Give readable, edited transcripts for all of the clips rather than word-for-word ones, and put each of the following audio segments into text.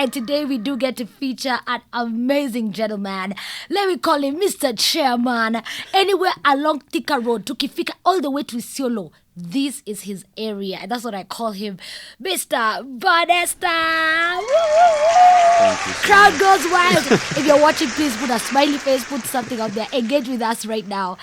right, today we do get to feature an amazing gentleman. Let me call him Mr. Chairman. Anywhere along Thika Road, Tukifika, all the way to Isiolo. This is his area, and that's what I call him, Mr. Vanesta. Crowd goes wild. If you're watching, please put a smiley face, put something up there. Engage with us right now.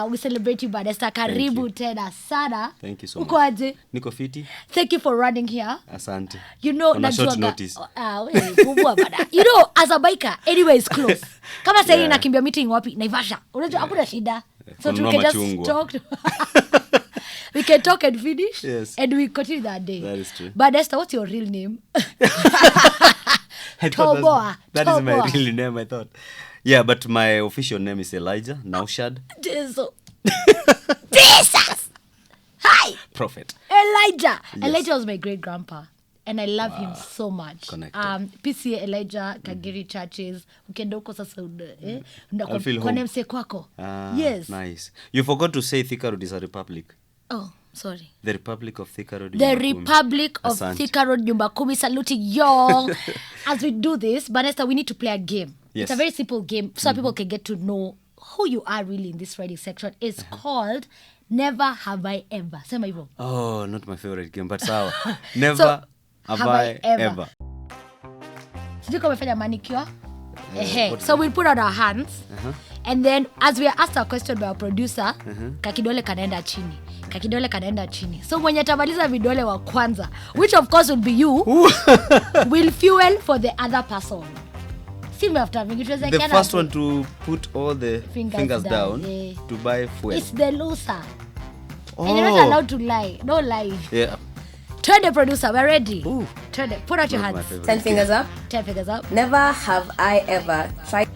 We celebrate you, Vanesta. Karibu tena sana. Thank you so much. Ukoaje? Niko fiti. Thank you for running here. Asante. You know, on a short notice. You know, as a biker, anyway is close. Kama sasa nakimbia meeting wapi? Naivasha. Unajua hakuna shida. So we can just talk. We can talk and finish. Yes. And we continue that day. That is true. But Esther, what's your real name? Toboa. That is my real name, I thought. Yeah, but my official name is Elijah Naushad. Jesus. Hi. Prophet. Elijah. Yes. Elijah was my great grandpa. And I love him so much. Connected. PCA Elijah, Kagiri churches. Ukienda huko sasa I feel home. mse kwako. Yes. Nice. You forgot to say Thika Road is a republic. Oh, sorry. The Republic of Thika Road. The Republic of Thika Road, Nyumba Kumi, saluting y'all. As we do this, Vanesta, we need to play a game. Yes. It's a very simple game so people can get to know who you are really in this writing section. It's called Never Have I Ever. Sema hivyo. Oh, not my favorite game, but sawa. Never have I ever. Sijui kama umefanya manicure? So we'll put out our hands. And then as we are asked a question by our producer, kakidole kanaenda chini. Kakidole kanaenda chini. So mwenye tamaliza vidole wa kwanza, which of course will be you, will fuel for the other person. See me after me. The first one to put all the fingers down to buy fuel. It's the loser. And you're not allowed to lie. Don't lie. Yeah. Turn the producer. We're ready. Turn it. Put out your hands. 10 fingers up. 10 fingers up. Never have I ever tried.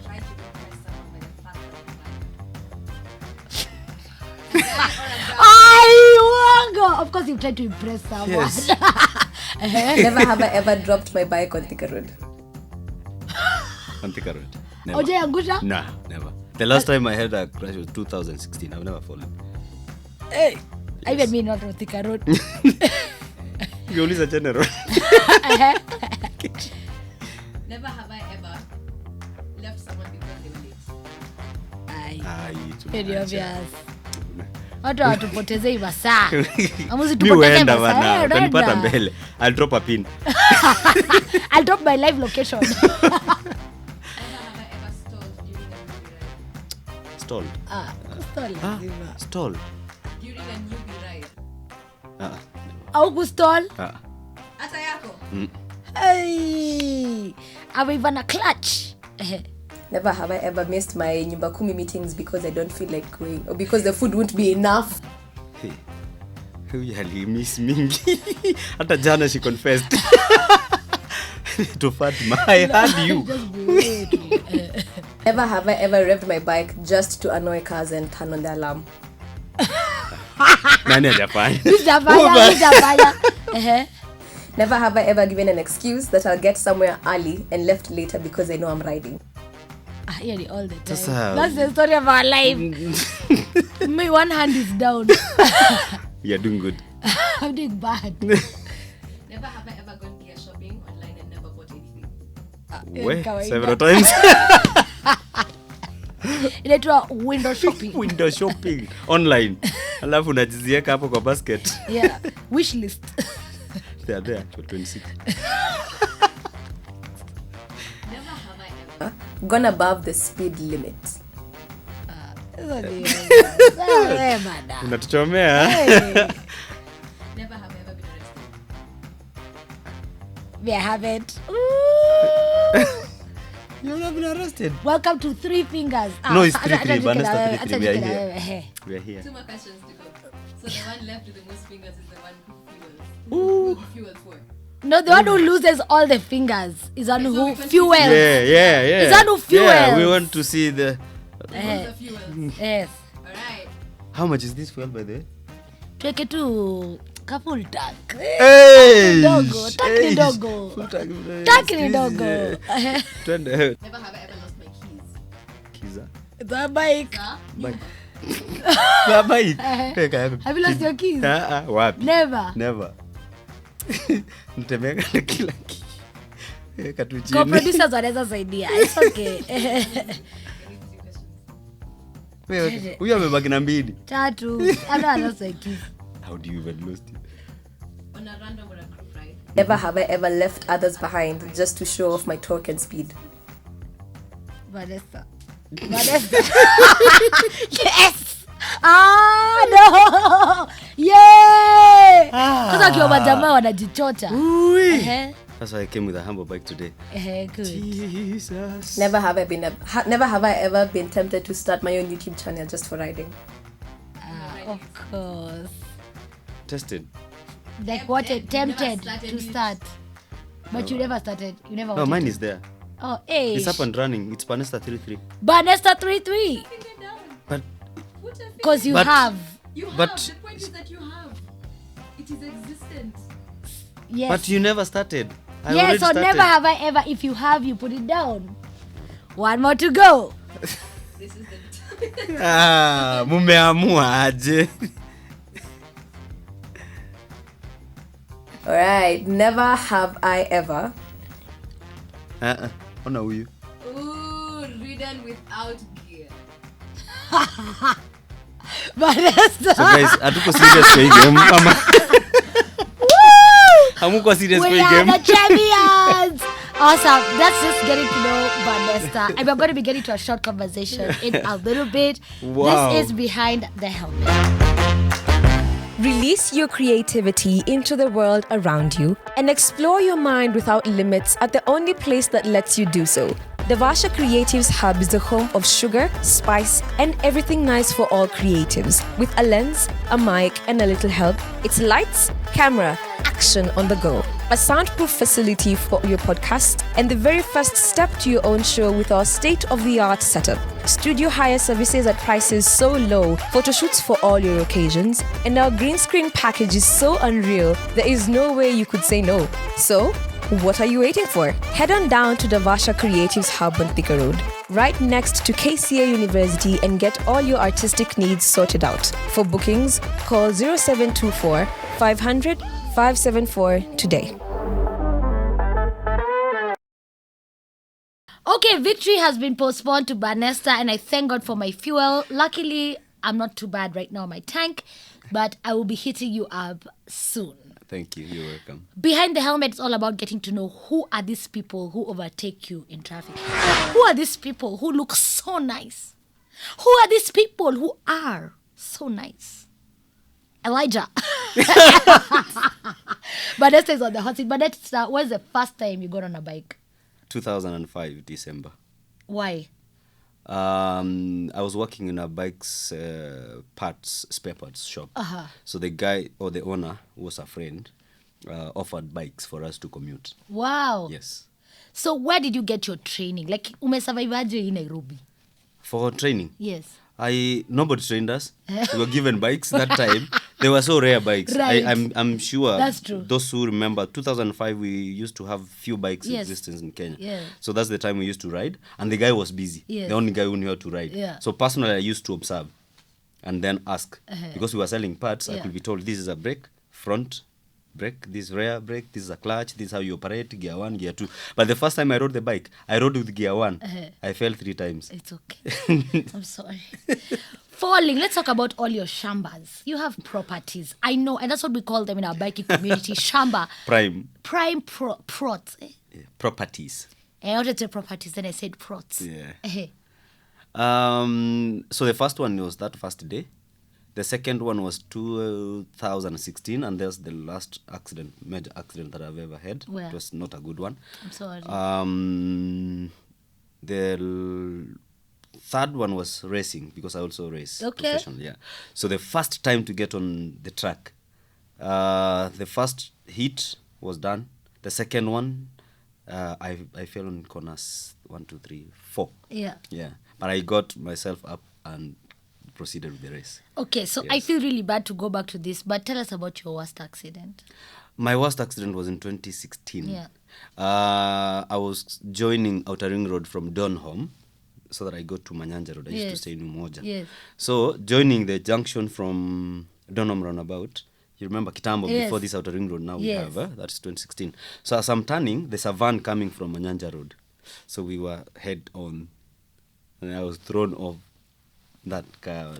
Of course, you've tried to impress someone. Yes. Never have I ever dropped my bike on Thika Road. On Thika Road. Never. Oje angusha? Nah, never. The last time I had a crash was 2016. I've never fallen. Hey. I even mean not on Thika Road. You only a general. Never have I ever left someone because they were late. Very obvious. Watu watupotezei masaa. Amuzi Mi tupoteze uenda masaa. bana. Utanipata mbele. I'll drop a pin. I'll drop my live location. Never have I ever stalled during a movie ride. Stalled. Stall lazima. Stalled. During a newbie ride. Au kustall? Hata yako. Hey. Ameivana clutch. Never have I ever missed my Nyumba Kumi meetings because I don't feel like going or because the food won't be enough. Hey. Huyu alimiss mingi. Hata jana she confessed. To Fatima, I heard you. Never have I ever revved my bike just to annoy cars and turn on the alarm. Nani hajafanya? Hujafanya. Never have I ever given an excuse that I'll get somewhere early and left later because I know I'm riding. Really all the time. Sasa, That's the story of our life. My one hand is down. You're doing good. I'm doing bad. Never have I ever gone gear shopping online and never bought anything. Several times. Inaitwa window shopping. Window shopping online. Alafu unajizieka hapo kwa basket. Yeah. Wish list. They are there for 26. Never have I ever Gone above the speed limit. Unatuchomea. Never have I ever been arrested. We haven't. You've not been arrested. Welcome to Three Fingers. No, it's 3-3. Vanessa 3-3. We are here. We are here. 2 more questions to go. So the one left with the most fingers is the one who fuels for. No, the one who loses all the fingers is one who fuels. Yeah. Is that who fuels? Yeah, we want to see the... The fuels. Yes. Alright. How much is this fuel, by the way? Take it to full tank. Hey! Tank ni dogo. Tank ni dogo. Twende. Never have I ever lost my keys. Keys, The bike. bike. The bike. Have you lost your keys? Wapi? Never. Never. Nitemeka na kila kitu. Katuchini. Co-producers wanaweza saidia. It's okay. Wewe, huyu amebaki na 2. 3. Hata anasaidia. How do you even lose it? On a random or a group ride. Never have I ever left others behind just to show off my torque and speed. Vanesta. Yes. No. Yeah. Sasa kiwa majamaa wanajichota. That's why I came with a humble bike today. Good. Jesus. Never have I ever been tempted to start my own YouTube channel just for riding. Of course. Tested. Like what? Never Tempted started to it. start. But you never started. You never No, wanted mine to. is there. Oh, hey. It's up and running. It's Vanesta 33. Vanesta 33. Finger down. But Put a finger. Because you But- have. You have. but- The point is that you have. It is existent. Yes. but you never started. I Yes, already so started. never have I ever. If you have, you put it down. One more to go. This is the Mumeamua aje. Alright, never have I ever. Ona huyu. Ooh, ridden without gear. Vanesta. So guys, hatuko serious kwa hii game kama. Hamuko serious kwa We hii are game. the champions. Awesome. That's just getting to know Vanesta. And we're going to be getting to a short conversation in a little bit. Wow. This is Behind the Helmet. Release your creativity into the world around you and explore your mind without limits at the only place that lets you do so. Davasha Creatives Hub is the home of sugar, spice, and everything nice for all creatives. With a lens, a mic, and a little help, it's lights, camera, action on the go. A soundproof facility for your podcast, and the very first step to your own show with our state-of-the-art setup. Studio hire services at prices so low, photo shoots for all your occasions, and our green screen package is so unreal, there is no way you could say no. So, what are you waiting for? Head on down to Davasha Creatives Hub on Thika Road, right next to KCA University, and get all your artistic needs sorted out. For bookings, call 0724 500 574 today. Okay, victory has been postponed to Vanesta, and I thank God for my fuel. Luckily, I'm not too bad right now, my tank, but I will be hitting you up soon. Thank you. You're welcome. Behind the Helmet is all about getting to know who are these people who overtake you in traffic. Who are these people who look so nice? Who are these people who are so nice? Elijah. Vanesta is on the hot seat. Vanesta, when's the first time you got on a bike? 2005 December. Why? I was working in a bike's spare parts shop. Uh-huh. So the guy or the owner, who was a friend, offered bikes for us to commute. Wow. Yes. So where did you get your training? Like, umesurvive aje in Nairobi? For training, Yes. nobody trained us. We were given bikes that time. They were so rare bikes. Right. I'm sure That's true. those who remember 2005 we used to have few bikes in Yes. existence in Kenya. Yeah. So that's the time we used to ride, and the guy was busy. Yes. The only guy who knew how to ride. Yeah. So personally I used to observe and then ask. Because we were selling parts, I Yeah. could be told this is a brake, front brake, this rear brake, this is a clutch, this is how you operate, gear 1, gear 2. But the first time I rode the bike, I rode with gear 1. I fell 3 times. It's okay. I'm sorry. Falling. Let's talk about all your shambas. You have properties. I know, and that's what we call them in our biking community. Shamba. Prime Prots. properties. I wanted to say properties, then I said prots. Yeah. So the first one was that first day. The second one was 2016, and that's the last major accident that I've ever had. Where? It was not a good one. I'm sorry. The third one was racing, because I also race Okay. professionally. Yeah. So the first time to get on the track, the first heat was done. The second one, I fell on corners 1, 2, 3, 4. Yeah. Yeah, but I got myself up and proceeded with the race. Okay, so I Yes. feel really bad to go back to this, but tell us about your worst accident. My worst accident was in 2016. Yeah. I was joining Outer Ring Road from Donholm so that I go to Manyanja Road. I used to Yes. stay in Umoja. Yes. So joining the junction from Donholm roundabout, You remember Kitambo, Yes. before this outer ring road, now we Yes. have, that's 2016. So as I'm turning, there's a van coming from Manyanja Road. So we were head on, and I was thrown off that car,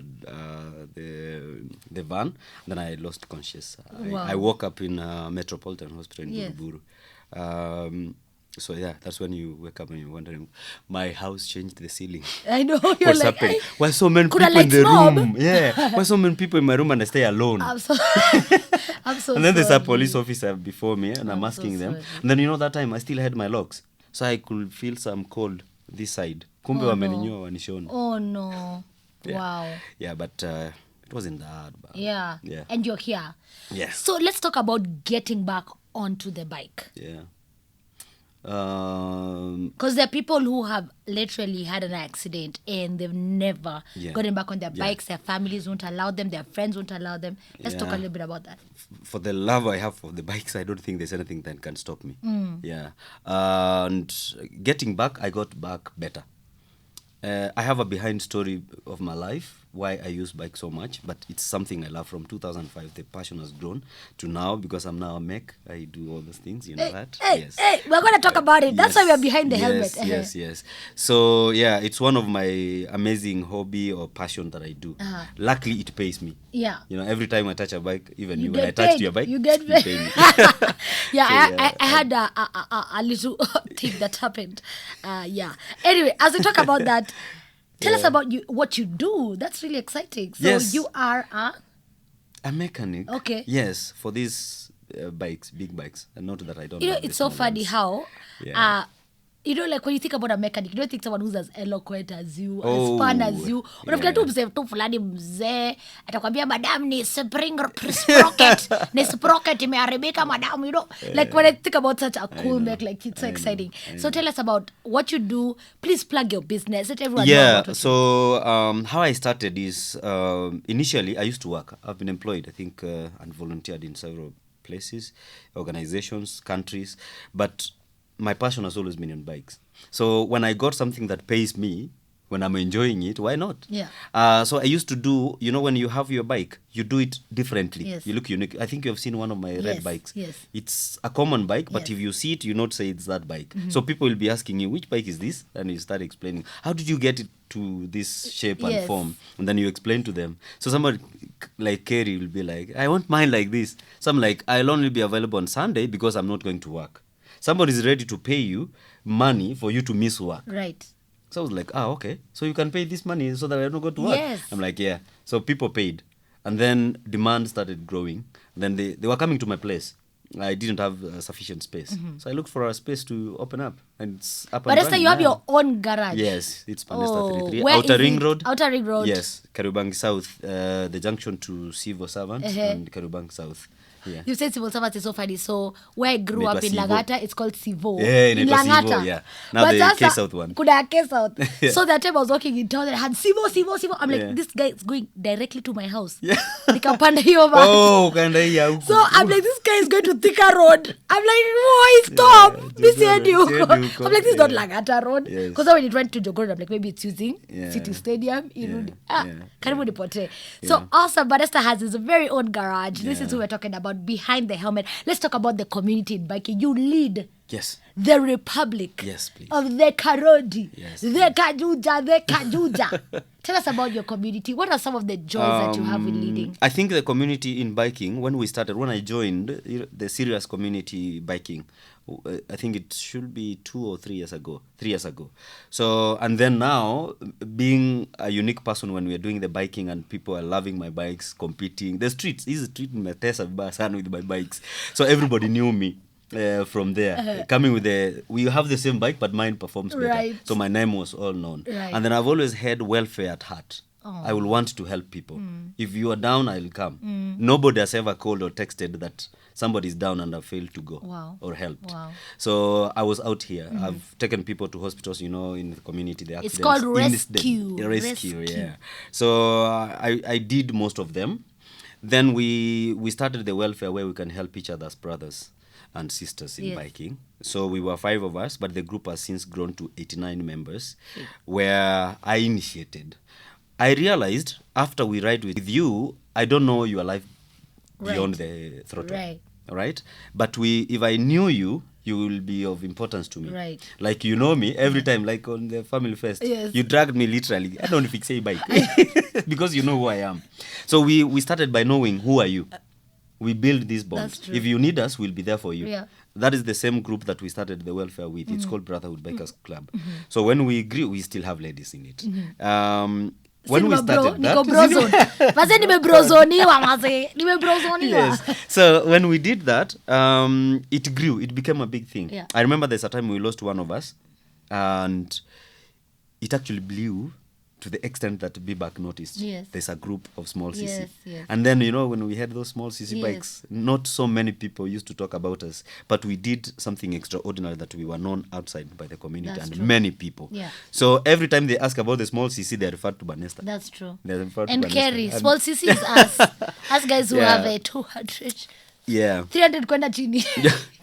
the van. Then I lost conscious. Wow. I woke up in Metropolitan Hospital in Yes. Buruburu. So yeah, that's when you wake up and you're wondering, my house changed the ceiling. I know. You're What's like, happening? Why so many Coulda people in lights the knob. room? Yeah. Why so many people in my room and I stay alone? I'm so, I'm so And then there's a sorry. police officer before me, and I'm I'm so asking them. sorry. And then that time I still had my locks, so I could feel some cold this side. Kumbe Oh, wameninyua wanishona. Oh no. Yeah. Wow. Yeah, but it wasn't that bad. Yeah. Yeah. And you're here. Yeah. So let's talk about getting back onto the bike. Yeah. Because there are people who have literally had an accident and they've never Yeah. gotten back on their Yeah. bikes. Their families won't allow them. Their friends won't allow them. Let's talk a Yeah. little bit about that. For the love I have for the bikes, I don't think there's anything that can stop me. Yeah. And getting back, I got back better. I have a behind story of my life, why I use bike so much, but it's something I love from 2005. The passion has grown to now because I'm now a mech. I do all those things, you know that? Yes. Hey, we're going to talk about it. That's why we're behind the helmet. Yes. So, yeah, it's one of my amazing hobby or passion that I do. Luckily, it pays me. Yeah. You know, every time I touch a bike, even You when I get touched paid. your bike, You get you paid. pay me. Yeah, So, I had a little thing that happened. Yeah. Anyway, as we talk about that, tell us about what you do. That's really exciting. So Yes. you are A mechanic. Okay. Yes, for these bikes, big bikes. And not that I don't you know, have the it's so small funny ones. how Yeah. you know, like when you think about a mechanic, you don't think someone who's as eloquent as you, Oh, as fun as you. Unafikiria yeah. tu mzee tu fulani mzee atakwambia madam ni spring sprocket ni sprocket imeharibika madam, you know. Like when I think about such a cool mech, like it's so exciting. So tell us about what you do. Please plug your business. Let everyone know Yeah, about what so how I started is initially I used to work. I've been employed, I think, and volunteered in several places, organizations, countries, but my passion has always been on bikes. So when I got something that pays me, when I'm enjoying it, why not? Yeah. So I used to do, you know, when you have your bike, you do it differently. Yes. You look unique. I think you have seen one of my Yes, red bikes. yes. It's a common bike, but Yes. if you see it, you not say it's that bike. So people will be asking you, which bike is this? And you start explaining, how did you get it to this shape and Yes. form? And then you explain to them. So somebody like Kerry will be like, I want mine like this. So I'm like, I'll only be available on Sunday because I'm not going to work. Somebody is ready to pay you money for you to miss work. Right. So I was like, okay. So you can pay this money so that I don't go to work. Yes. I'm like, yeah. So people paid. And then demand started growing. Then they were coming to my place. I didn't have sufficient space. So I looked for a space to open up. And it's up and But running you have now. your own garage. Yes, it's Vanesta Oh, 33. where Outer is Ring it? Road. Outer Ring Road. Yes, Kariobangi South, the junction to Civil Servants and Kariobangi South. Yeah. You said civil servants is so funny. So where I grew Inaitwa up in Sivo. Langata, it's called Sivo. Yeah, in inaitwa Sivo, Langata. yeah. Now the sasa, K-South one. Kuna a K-South. Yeah. So that time I was walking in town and I had Sivo. I'm like, Yeah. this guy is going directly to my house. Yeah. Nikapanda hiyo bus. Oh, kanda hii ya huku. So I'm like, this guy is going to Thika Road. I'm like, why stop? Yeah, This siendi siendi huko. huko. I'm like, this is not Yeah. Langata Road. Yes. Because when it went to Jogoo, I'm like, maybe it's using Yeah. City Stadium. Irudi. Yeah. Karibu nipotee. So Yeah. also, Vanesta has his very own garage. This is Yeah. who we're talking about, behind the helmet. Let's talk about the community in biking. You lead Yes. the Republic Yes, please. of the Karodi, Yes, the Kajuja. Tell us about your community. What are some of the joys that you have in leading? I think the community in biking, when I joined the serious community biking, I think it should be 2 or 3 years ago. 3 years ago. So, and then now, being a unique person when we are doing the biking and people are loving my bikes, competing. The streets, this is street metesa vibaya sana with my bikes. So everybody knew me. From there, coming with we have the same bike, but mine performs better. Right. So my name was all known. Right. And then I've always had welfare at heart. I will want to help people. If you are down, I'll come. Nobody has ever called or texted that somebody is down and I failed to go or helped. Wow. So I was out here. I've taken people to hospitals, in the community. The It's accidents. called Rescue. rescue. Yeah. So I did most of them. Then we started the welfare where we can help each other as brothers and sisters in biking. So we were 5 of us, but the group has since grown to 89 members, where I initiated. I realized after we ride with you, I don't know your life beyond the throttle. Right. All right? But if I knew you, you will be of importance to me. Right. Like, you know me, every time, like on the family fest, Yes. you dragged me literally. I don't fix a bike. Because you know who I am. So we started by knowing who are you. We build these bonds. That's true. If you need us, we'll be there for you. Yeah. That is the same group that we started the welfare with. It's called Brotherhood Bikers Club. So when we grew, we still have ladies in it. When we started that, yes. So when we did that, it grew. It became a big thing. Yeah. I remember there's a time we lost one of us, and it actually blew to the extent that BBAC noticed. Yes. There's a group of small CC. Yes, yes. And then, when we had those small CC Yes. bikes, not so many people used to talk about us, but we did something extraordinary that we were known outside by the community. That's and true. many people. Yeah. So every time they ask about the small CC, they refer to Vanesta. That's true. They refer to And Vanesta. carry. And- Small CC is us. Us guys who Yeah. have a 200. Yeah. 300 kwenda chini.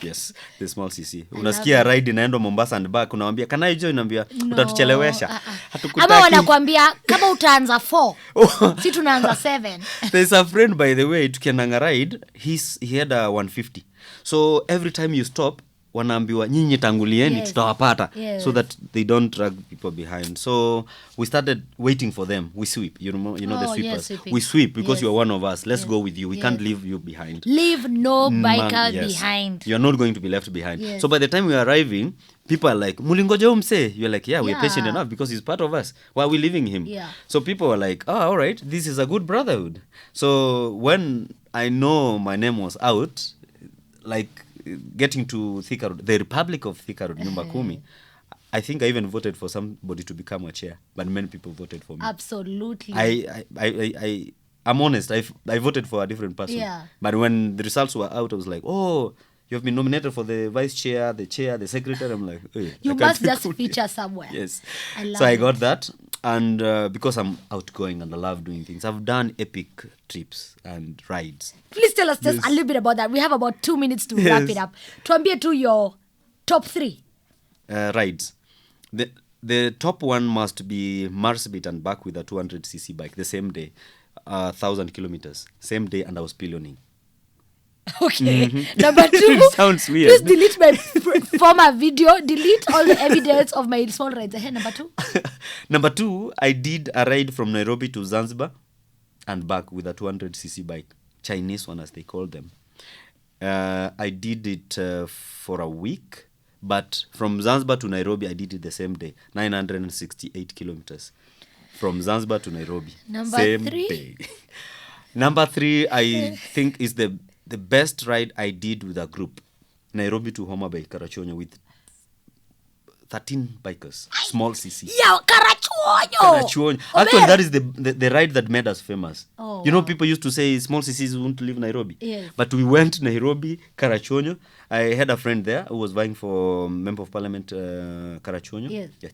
Yes, the small CC. Unasikia ride inaenda Mombasa and back, unawambia can I join? Naambia utatuchelewesha. Hatukutaki. Ama wanakwambia kama utaanza 4 si tunaanza 7. There's a friend, by the way, tukiendanga ride, he had a 150. So every time you stop, wanaambiwa nyinyi tangulieni, Yes. tutawapata. Yes. So that they don't drag people behind. So we started waiting for them. We sweep, you know the Oh, sweepers. yes, sweeping. We sweep because Yes. you're one of us. Let's Yes. go with you. We Yes. can't leave you behind. Leave no biker Man, yes. behind. You're not going to be left behind. Yes. So by the time we are arriving, people are like, Mulingoje umse. You're like, yeah, we're Yeah. patient enough because he's part of us. Why are we leaving him? Yeah. So people were like, all right, this is a good brotherhood. So when I know my name was out, like getting to Thika Road, the Republic of Thika Road, Nyumba Kumi, I think I even voted for somebody to become a chair, but many people voted for me. Absolutely. I'm honest. I voted for a different person. Yeah. But when the results were out, I was like, oh, you have been nominated for the vice chair, the chair, the secretary. I'm like, oh, yeah, You I can't must be just cool. feature somewhere. Yes. I love So I it. got that. And because I'm outgoing and I love doing things, I've done epic trips and rides. Please tell us just Yes. a little bit about that. We have about 2 minutes to wrap Yes. it up. Tuambie to your top 3. Rides. The top one must be Marsabit and back with a 200cc bike the same day, 1,000 kilometers, same day, and I was pillioning. Okay. Number 2. Sounds weird. Please delete my former video. Delete all the evidence of my small rides. Number 2. Number 2, I did a ride from Nairobi to Zanzibar and back with a 200cc bike, Chinese one as they call them. I did it for a week, but from Zanzibar to Nairobi, I did it the same day, 968 kilometers. From Zanzibar to Nairobi. Number same 3? day. Number 3, I think is the best ride I did with a group. Nairobi to Homa Bay, Karachuonyo, with 13 bikers, small CC. Yeah, Karachuonyo. Actually, that is the ride that made us famous. Oh, you know, wow. people used to say small CCs won't leave Nairobi. Yes. But we went Nairobi, Karachuonyo. I had a friend there who was vying for Member of Parliament, Karachuonyo. Yes. Yeah.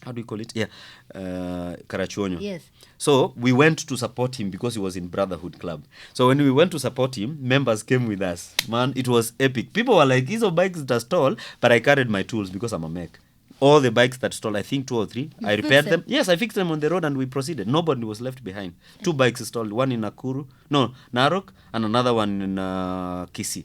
How do you call it? Yeah. Karachuonyo. Yes. So we went to support him because he was in Brotherhood Club. So when we went to support him, members came with us. Man, it was epic. People were like, these are bikes that stall, but I carried my tools because I'm a mech. All the bikes that stalled, I think 2 or 3, I repaired them. Yes, I fixed them on the road and we proceeded. Nobody was left behind. 2 bikes stalled, one in Narok, and another one in Kisii.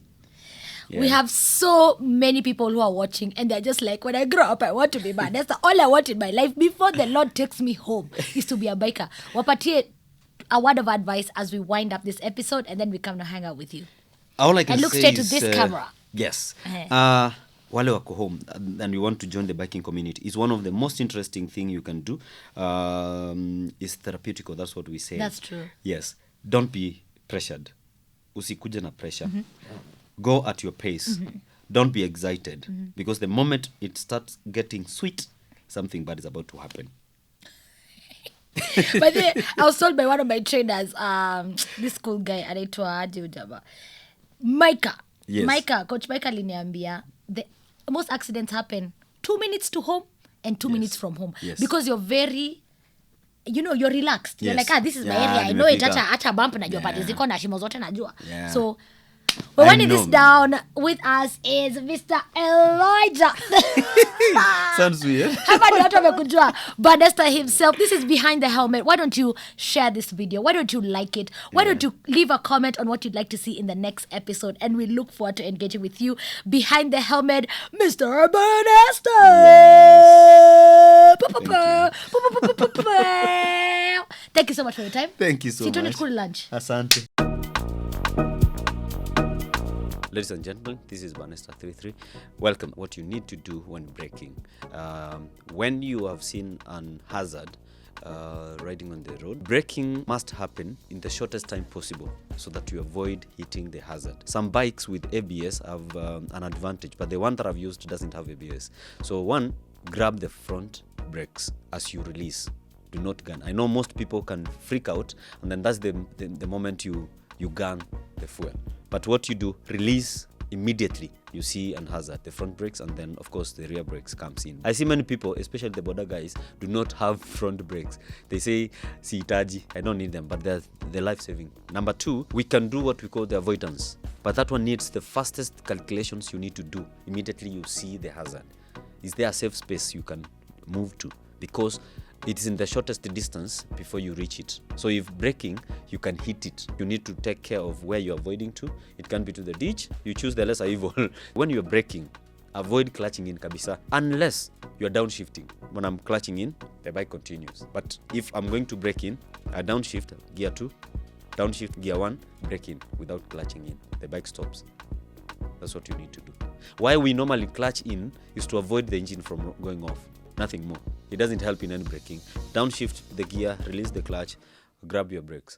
Yeah. We have so many people who are watching and they're just like, when I grow up, I want to be mad. That's all I want in my life before the Lord takes me home is to be a biker. Wapatie a word of advice as we wind up this episode and then we come to hang out with you. All I can And look say straight to is, this camera. Yes. Uh-huh. Wale wako home and you want to join the biking community, is one of the most interesting thing you can do. Is therapeutical, that's what we say. That's true. Yes. Don't be pressured. Usikuje na pressure. Go at your pace. Don't be excited. Because the moment it starts getting sweet, something bad is about to happen. But then, I was told by one of my trainers, this cool guy, anaitwa aje ujaba, Micah. Yes. Coach Micah aliniambia, most accidents happen 2 minutes to home and 2 minutes from home. Yes. Because you're very, you're relaxed. You're Yes. like, this is my Yeah, area. I know it. nimefika. Hata bump najua Yeah. pati ziko na shimo zote najua. Yeah. So We're winding this down. With us is Mr. Elijah. Sounds weird. Hapa ni watu wamekujua. Vanesta himself. This is Behind the Helmet. Why don't you share this video? Why don't you like it? Why don't you leave a comment on what you'd like to see in the next episode? And we look forward to engaging with you. Behind the Helmet, Mr. Vanesta. Thank you so much for your time. Thank you so much. Situende tukule lunch. Asante. Ladies and gentlemen, this is Vanesta 33. Welcome. What you need to do when braking. When you have seen an hazard riding on the road, braking must happen in the shortest time possible so that you avoid hitting the hazard. Some bikes with ABS have an advantage, but the one that I've used doesn't have ABS. So one, grab the front brakes as you release. Do not gun. I know most people can freak out, and then that's the moment you gun the fuel. But what you do, release immediately. You see an hazard, the front brakes, and then of course the rear brakes comes in. I see many people, especially the border guys, do not have front brakes. They say, "Siitaji, I don't need them," but they're life-saving. Number two, we can do what we call the avoidance, but that one needs the fastest calculations you need to do immediately you see the hazard. Is there a safe space you can move to? Because it is in the shortest distance before you reach it. So if braking, you can hit it. You need to take care of where you're avoiding to. It can be to the ditch. You choose the lesser evil. When you're braking, avoid clutching in kabisa. Unless you're downshifting. When I'm clutching in, the bike continues. But if I'm going to brake in, I downshift, gear 2, downshift, gear 1, brake in without clutching in. The bike stops. That's what you need to do. Why we normally clutch in is to avoid the engine from going off. Nothing more. It doesn't help in any braking. Downshift the gear, release the clutch, grab your brakes.